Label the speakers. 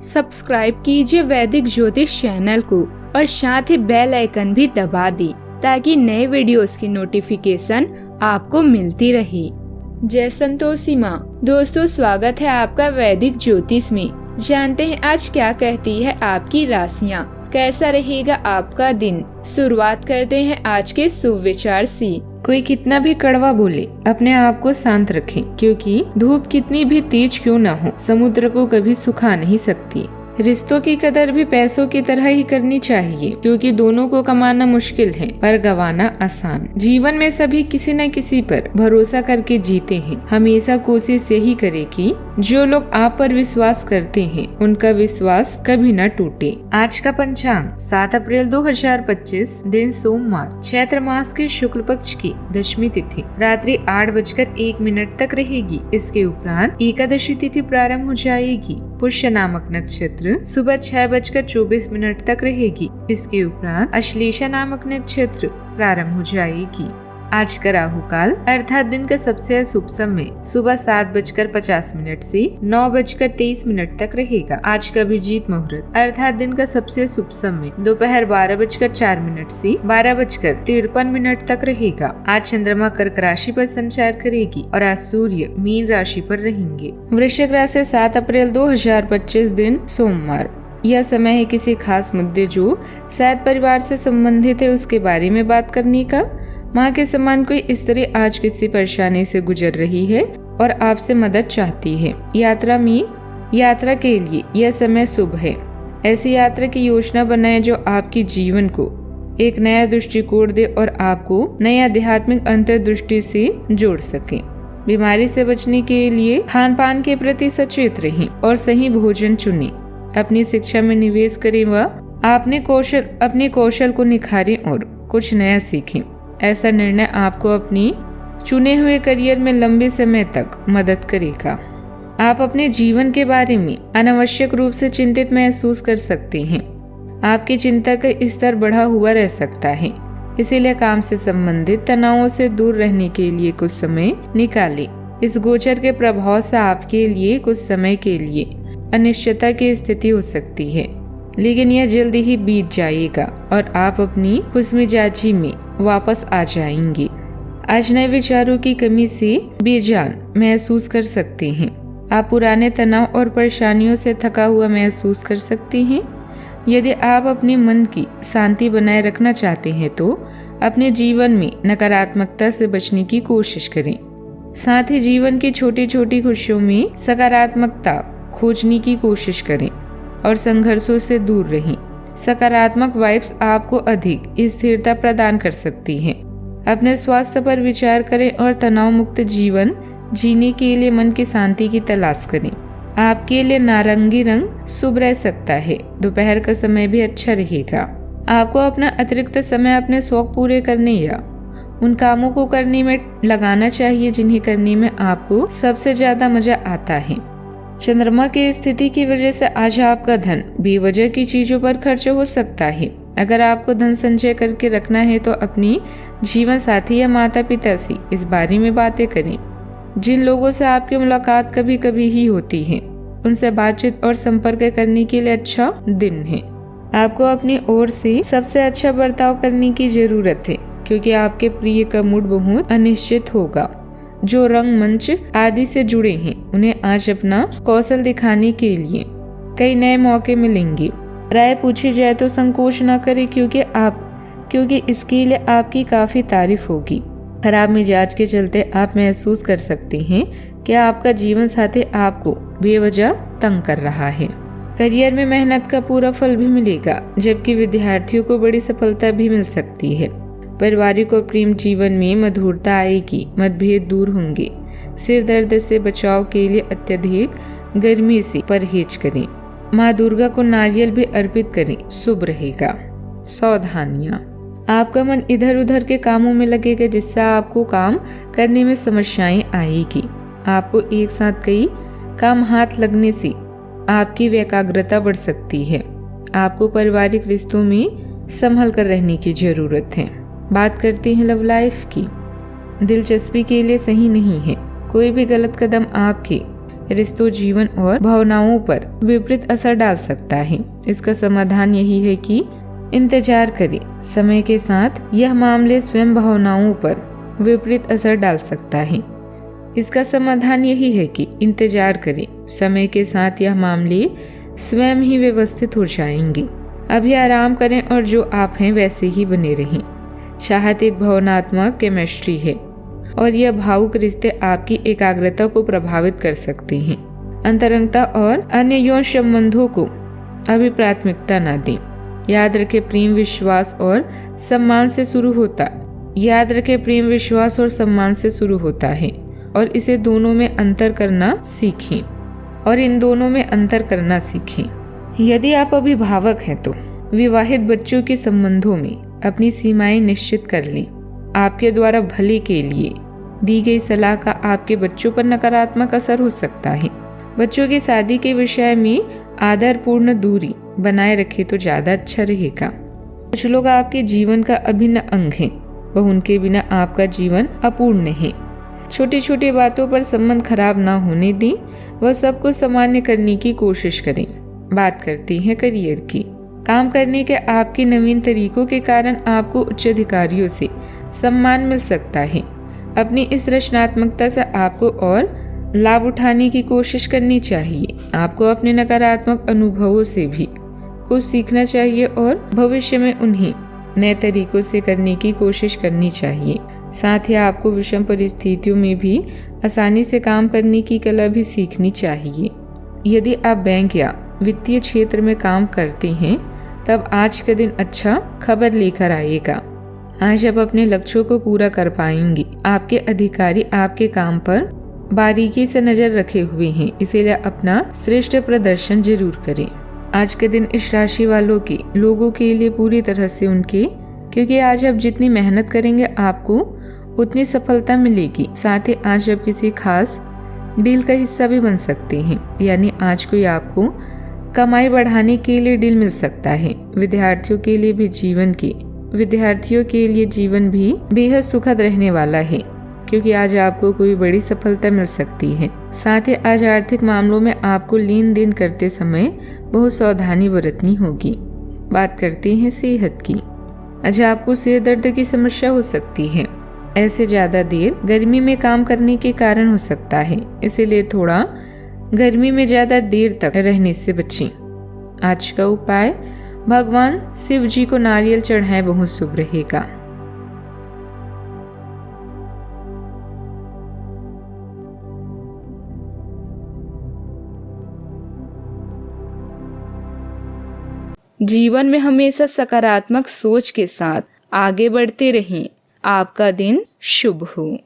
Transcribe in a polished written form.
Speaker 1: Subscribe कीजिए वैदिक ज्योतिष चैनल को और साथ ही बेल आइकन भी दबा दी ताकि नए वीडियोस की नोटिफिकेशन आपको मिलती रहे। जय संतोषी माँ। दोस्तों, स्वागत है आपका वैदिक ज्योतिष में। जानते हैं आज क्या कहती है आपकी राशियाँ, कैसा रहेगा आपका दिन। शुरुआत करते हैं आज के शुभ विचार से।
Speaker 2: कोई कितना भी कड़वा बोले, अपने आप को शांत रखें, क्योंकि धूप कितनी भी तेज क्यों न हो, समुद्र को कभी सुखा नहीं सकती। रिश्तों की कदर भी पैसों की तरह ही करनी चाहिए, क्योंकि दोनों को कमाना मुश्किल है पर गंवाना आसान। जीवन में सभी किसी न किसी पर भरोसा करके जीते हैं। हमेशा कोशिश यही करें कि जो लोग आप पर विश्वास करते हैं उनका विश्वास कभी न टूटे। आज का पंचांग 7 अप्रैल 2025, दिन सोमवार, चैत्र मास के शुक्ल पक्ष की दशमी तिथि रात्रि 8:01 तक रहेगी। इसके उपरांत एकादशी तिथि प्रारंभ हो जाएगी। पुष्य नामक नक्षत्र सुबह 6:24 तक रहेगी। इसके उपरांत अश्लेषा नामक नक्षत्र प्रारंभ हो जाएगी। आज का राहु काल अर्थात दिन का सबसे शुभ समय सुबह 7:50 से 9:23 तक रहेगा। आज का अभिजीत मुहूर्त अर्थात दिन का सबसे शुभ समय दोपहर 12:04 से 12:53 तक रहेगा। आज चंद्रमा कर्क राशि पर संचार करेगी और आज सूर्य मीन राशि पर रहेंगे। वृश्चिक राशि 7 अप्रैल 2025, दिन सोमवार। यह समय है किसी खास मुद्दे जो शायद परिवार से संबंधित है उसके बारे में बात करने का। माँ के समान कोई स्त्री आज किसी परेशानी से गुजर रही है और आपसे मदद चाहती है। यात्रा के लिए यह समय शुभ है। ऐसी यात्रा की योजना बनाएं जो आपके जीवन को एक नया दृष्टिकोण दे और आपको नई आध्यात्मिक अंतर्दृष्टि से जोड़ सके। बीमारी से बचने के लिए खान पान के प्रति सचेत रहें और सही भोजन चुनें। अपनी शिक्षा में निवेश करें व अपने कौशल को निखारें और कुछ नया सीखें। ऐसा निर्णय आपको अपनी चुने हुए करियर में लंबे समय तक मदद करेगा। आप अपने जीवन के बारे में अनावश्यक रूप से चिंतित महसूस कर सकते हैं। आपकी चिंता का स्तर बढ़ा हुआ रह सकता है, इसीलिए काम से संबंधित तनावों से दूर रहने के लिए कुछ समय निकालें। इस गोचर के प्रभाव से आपके लिए कुछ समय के लिए अनिश्चितता की स्थिति हो सकती है, लेकिन यह जल्दी ही बीत जाएगा और आप अपनी खुशमिजाजी में वापस आ जाएंगे। आज नए विचारों की कमी से बेजान महसूस कर सकते हैं। आप पुराने तनाव और परेशानियों से थका हुआ महसूस कर सकते हैं। यदि आप अपने मन की शांति बनाए रखना चाहते हैं तो अपने जीवन में नकारात्मकता से बचने की कोशिश करें। साथ ही जीवन की छोटी छोटी खुशियों में सकारात्मकता खोजने की कोशिश करें और संघर्षों से दूर रहें। सकारात्मक वाइब्स आपको अधिक स्थिरता प्रदान कर सकती हैं। अपने स्वास्थ्य पर विचार करें और तनाव मुक्त जीवन जीने के लिए मन की शांति की तलाश करें। आपके लिए नारंगी रंग शुभ रह सकता है। दोपहर का समय भी अच्छा रहेगा। आपको अपना अतिरिक्त समय अपने शौक पूरे करने या उन कामों को करने में लगाना चाहिए जिन्हें करने में आपको सबसे ज्यादा मजा आता है। चंद्रमा की स्थिति की वजह से आज आपका धन बेवजह की चीजों पर खर्च हो सकता है। अगर आपको धन संचय करके रखना है तो अपनी जीवन साथी या माता पिता से इस बारे में बातें करें। जिन लोगों से आपकी मुलाकात कभी कभी ही होती है उनसे बातचीत और संपर्क करने के लिए अच्छा दिन है। आपको अपनी ओर से सबसे अच्छा बर्ताव करने की जरूरत है, क्योंकि आपके प्रिय का मूड बहुत अनिश्चित होगा। जो रंग मंच आदि से जुड़े हैं उन्हें आज अपना कौशल दिखाने के लिए कई नए मौके मिलेंगे। राय पूछी जाए तो संकोच न करें, क्योंकि इसके लिए आपकी काफी तारीफ होगी। खराब मिजाज के चलते आप महसूस कर सकते हैं कि आपका जीवन साथी आपको बेवजह तंग कर रहा है। करियर में मेहनत का पूरा फल भी मिलेगा, जबकि विद्यार्थियों को बड़ी सफलता भी मिल सकती है। पारिवारिक और प्रेम जीवन में मधुरता आएगी, मतभेद दूर होंगे। सिर दर्द से बचाव के लिए अत्यधिक गर्मी से परहेज करें। माँ दुर्गा को नारियल भी अर्पित करें, शुभ रहेगा। सावधानियाँ। आपका मन इधर उधर के कामों में लगेगा, जिससे आपको काम करने में समस्याएं आएगी। आपको एक साथ कई काम हाथ लगने से आपकी एकाग्रता बढ़ सकती है। आपको पारिवारिक रिश्तों में संभल कर रहने की जरूरत है। बात करते हैं लव लाइफ की। दिलचस्पी के लिए सही नहीं है। कोई भी गलत कदम आपके रिश्तों, जीवन और भावनाओं पर विपरीत असर डाल सकता है। इसका समाधान यही है कि इंतजार करें। समय के साथ यह मामले स्वयं भावनाओं पर विपरीत असर डाल सकता है। इसका समाधान यही है कि इंतजार करें। समय के साथ यह मामले स्वयं ही व्यवस्थित हो जाएंगे। अभी आराम करें और जो आप हैं वैसे ही बने रहें। चाहत एक भावनात्मक केमिस्ट्री है और यह भावुक रिश्ते आपकी एकाग्रता को प्रभावित कर सकते हैं। अंतरंगता और अन्य यौन संबंधों को अभी प्राथमिकता न दें। याद रखें, प्रेम विश्वास और सम्मान से शुरू होता है और इसे दोनों में अंतर करना सीखें। यदि आप अभिभावक हैं तो विवाहित बच्चों के संबंधों में अपनी सीमाएं निश्चित कर लें। आपके द्वारा भले के लिए दी गई सलाह का आपके बच्चों पर नकारात्मक असर हो सकता है। बच्चों की शादी के विषय में आदरपूर्ण दूरी बनाए रखें तो ज्यादा अच्छा रहेगा। कुछ लोग आपके जीवन का अभिन्न अंग हैं, वह उनके बिना आपका जीवन अपूर्ण है। छोटी छोटी बातों पर संबंध खराब ना होने दें, वह सबको सामान्य करने की कोशिश करें। बात करते हैं करियर की। काम करने के आपके नवीन तरीकों के कारण आपको उच्च अधिकारियों से सम्मान मिल सकता है। अपनी इस रचनात्मकता से आपको और लाभ उठाने की कोशिश करनी चाहिए। आपको अपने नकारात्मक अनुभवों से भी कुछ सीखना चाहिए और भविष्य में उन्हें नए तरीकों से करने की कोशिश करनी चाहिए। साथ ही आपको विषम परिस्थितियों में भी आसानी से काम करने की कला भी सीखनी चाहिए। यदि आप बैंक या वित्तीय क्षेत्र में काम करते हैं तब आज का दिन अच्छा खबर लेकर आएगा। आज आप अपने लक्ष्यों को पूरा कर पाएंगे। आपके अधिकारी आपके काम पर बारीकी से नजर रखे हुए हैं, इसीलिए अपना श्रेष्ठ प्रदर्शन जरूर करें। आज के दिन इस राशि लोगों के लिए पूरी तरह से क्योंकि आज आप जितनी मेहनत करेंगे आपको उतनी सफलता मिलेगी। साथ ही आज आप किसी खास डील का हिस्सा भी बन सकते हैं, यानी आज कोई आपको कमाई बढ़ाने के लिए डील मिल सकता है। विद्यार्थियों के लिए जीवन भी बेहद सुखद रहने वाला है, क्योंकि आज आपको कोई बड़ी सफलता मिल सकती है। साथ ही आज आर्थिक मामलों में आपको लेन देन करते समय बहुत सावधानी बरतनी होगी। बात करते हैं सेहत की। आज आपको सिर दर्द की समस्या हो सकती है। ऐसे ज्यादा देर गर्मी में काम करने के कारण हो सकता है, इसीलिए थोड़ा गर्मी में ज्यादा देर तक रहने से बचें। आज का उपाय, भगवान शिव जी को नारियल चढ़ाएं, बहुत शुभ रहेगा।
Speaker 1: जीवन में हमेशा सकारात्मक सोच के साथ आगे बढ़ते रहें। आपका दिन शुभ हो।